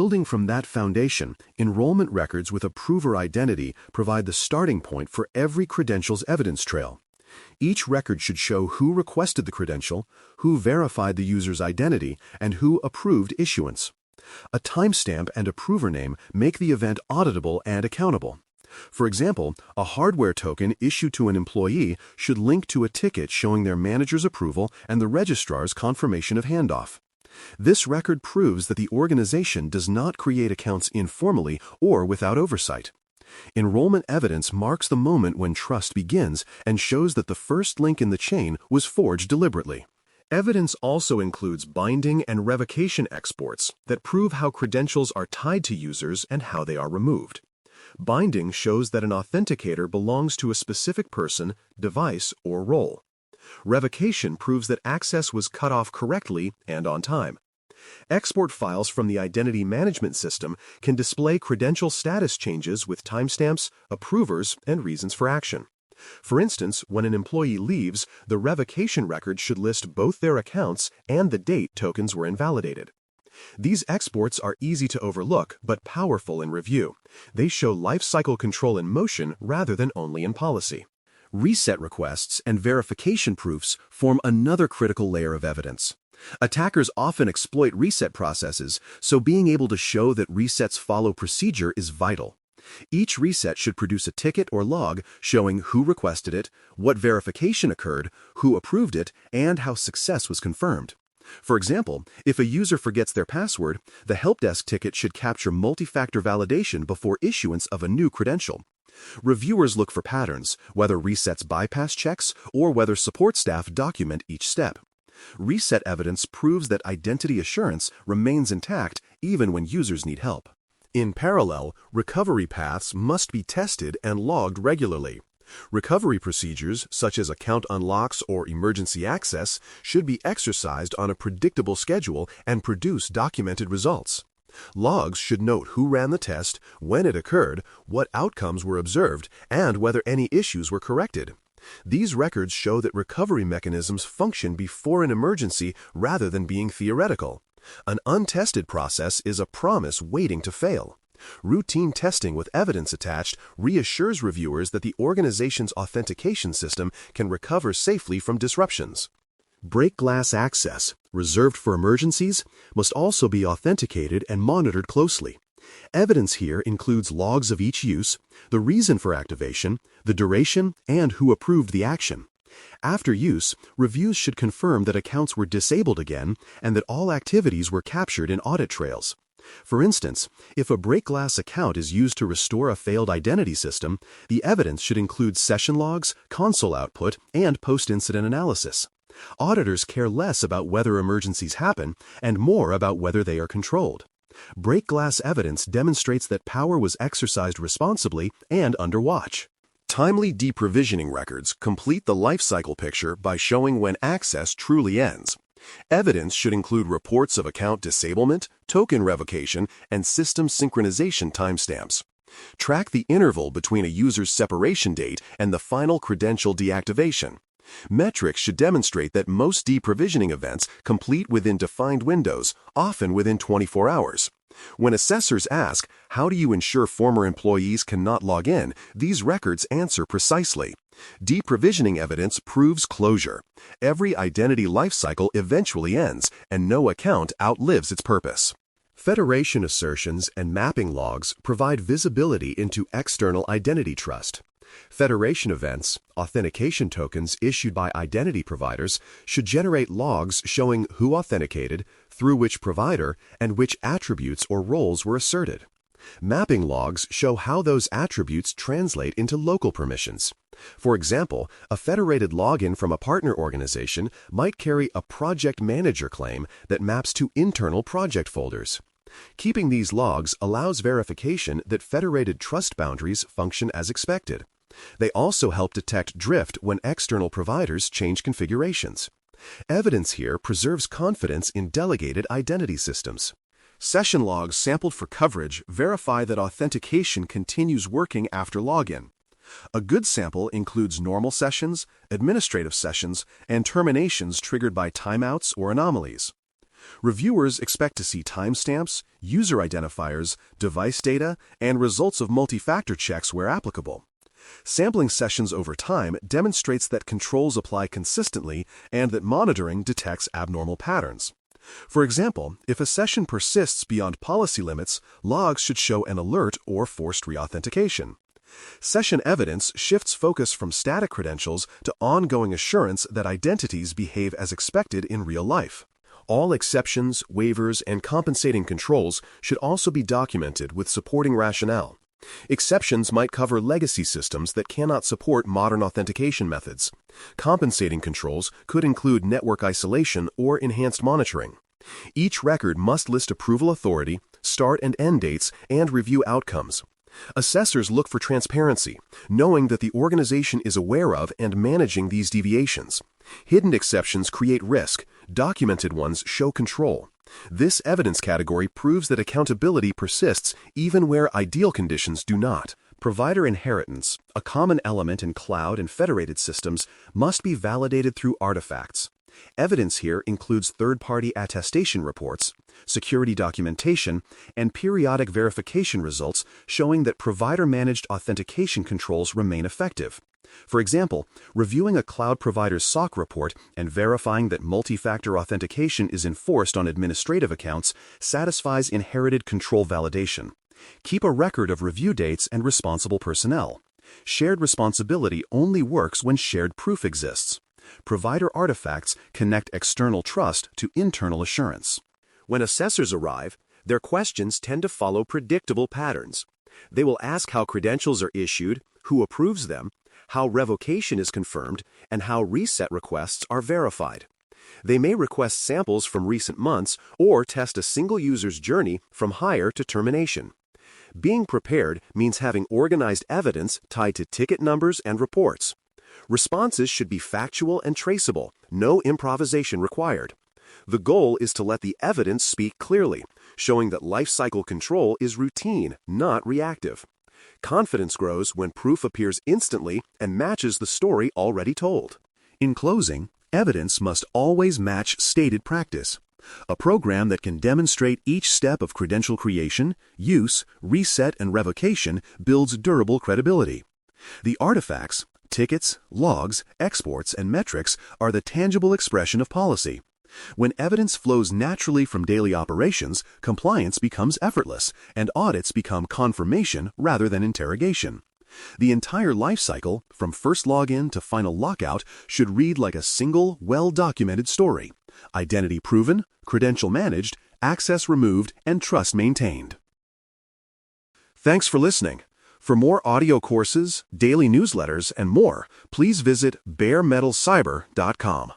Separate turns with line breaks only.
Building from that foundation, enrollment records with approver identity provide the starting point for every credential's evidence trail. Each record should show who requested the credential, who verified the user's identity, and who approved issuance. A timestamp and approver name make the event auditable and accountable. For example, a hardware token issued to an employee should link to a ticket showing their manager's approval and the registrar's confirmation of handoff. This record proves that the organization does not create accounts informally or without oversight. Enrollment evidence marks the moment when trust begins and shows that the first link in the chain was forged deliberately. Evidence also includes binding and revocation exports that prove how credentials are tied to users and how they are removed. Binding shows that an authenticator belongs to a specific person, device, or role. Revocation proves that access was cut off correctly and on time. Export files from the identity management system can display credential status changes with timestamps, approvers, and reasons for action. For instance, when an employee leaves, the revocation record should list both their accounts and the date tokens were invalidated. These exports are easy to overlook but powerful in review. They show lifecycle control in motion rather than only in policy. Reset requests and verification proofs form another critical layer of evidence. Attackers often exploit reset processes, so being able to show that resets follow procedure is vital. Each reset should produce a ticket or log showing who requested it, what verification occurred, who approved it, and how success was confirmed. For example, if a user forgets their password, the help desk ticket should capture multi-factor validation before issuance of a new credential. Reviewers look for patterns, whether resets bypass checks or whether support staff document each step. Reset evidence proves that identity assurance remains intact even when users need help. In parallel, recovery paths must be tested and logged regularly. Recovery procedures, such as account unlocks or emergency access, should be exercised on a predictable schedule and produce documented results. Logs should note who ran the test, when it occurred, what outcomes were observed, and whether any issues were corrected. These records show that recovery mechanisms function before an emergency rather than being theoretical. An untested process is a promise waiting to fail. Routine testing with evidence attached reassures reviewers that the organization's authentication system can recover safely from disruptions. Break glass access, reserved for emergencies, must also be authenticated and monitored closely. Evidence here includes logs of each use, the reason for activation, the duration, and who approved the action. After use, reviews should confirm that accounts were disabled again and that all activities were captured in audit trails. For instance, if a break glass account is used to restore a failed identity system, the evidence should include session logs, console output, and post-incident analysis. Auditors care less about whether emergencies happen and more about whether they are controlled. Break glass evidence demonstrates that power was exercised responsibly and under watch. Timely deprovisioning records complete the lifecycle picture by showing when access truly ends. Evidence should include reports of account disablement, token revocation, and system synchronization timestamps. Track the interval between a user's separation date and the final credential deactivation. Metrics should demonstrate that most deprovisioning events complete within defined windows, often within 24 hours. When assessors ask, how do you ensure former employees cannot log in, these records answer precisely. Deprovisioning evidence proves closure. Every identity lifecycle eventually ends, and no account outlives its purpose. Federation assertions and mapping logs provide visibility into external identity trust. Federation events, authentication tokens issued by identity providers, should generate logs showing who authenticated, through which provider, and which attributes or roles were asserted. Mapping logs show how those attributes translate into local permissions. For example, a federated login from a partner organization might carry a project manager claim that maps to internal project folders. Keeping these logs allows verification that federated trust boundaries function as expected. They also help detect drift when external providers change configurations. Evidence here preserves confidence in delegated identity systems. Session logs sampled for coverage verify that authentication continues working after login. A good sample includes normal sessions, administrative sessions, and terminations triggered by timeouts or anomalies. Reviewers expect to see timestamps, user identifiers, device data, and results of multi-factor checks where applicable. Sampling sessions over time demonstrates that controls apply consistently and that monitoring detects abnormal patterns. For example, if a session persists beyond policy limits, logs should show an alert or forced reauthentication. Session evidence shifts focus from static credentials to ongoing assurance that identities behave as expected in real life. All exceptions, waivers, and compensating controls should also be documented with supporting rationale. Exceptions might cover legacy systems that cannot support modern authentication methods. Compensating controls could include network isolation or enhanced monitoring. Each record must list approval authority, start and end dates, and review outcomes. Assessors look for transparency, knowing that the organization is aware of and managing these deviations. Hidden exceptions create risk, documented ones show control. This evidence category proves that accountability persists even where ideal conditions do not. Provider inheritance, a common element in cloud and federated systems, must be validated through artifacts. Evidence here includes third-party attestation reports, security documentation, and periodic verification results showing that provider-managed authentication controls remain effective. For example, reviewing a cloud provider's SOC report and verifying that multi-factor authentication is enforced on administrative accounts satisfies inherited control validation. Keep a record of review dates and responsible personnel. Shared responsibility only works when shared proof exists. Provider artifacts connect external trust to internal assurance. When assessors arrive, their questions tend to follow predictable patterns. They will ask how credentials are issued, who approves them, how revocation is confirmed, and how reset requests are verified. They may request samples from recent months or test a single user's journey from hire to termination. Being prepared means having organized evidence tied to ticket numbers and reports. Responses should be factual and traceable, no improvisation required. The goal is to let the evidence speak clearly, showing that lifecycle control is routine, not reactive. Confidence grows when proof appears instantly and matches the story already told. In closing, evidence must always match stated practice. A program that can demonstrate each step of credential creation, use, reset, and revocation builds durable credibility. The artifacts, tickets, logs, exports, and metrics are the tangible expression of policy. When evidence flows naturally from daily operations, compliance becomes effortless, and audits become confirmation rather than interrogation. The entire lifecycle, from first login to final lockout, should read like a single, well-documented story. Identity proven, credential managed, access removed, and trust maintained. Thanks for listening. For more audio courses, daily newsletters, and more, please visit baremetalcyber.com.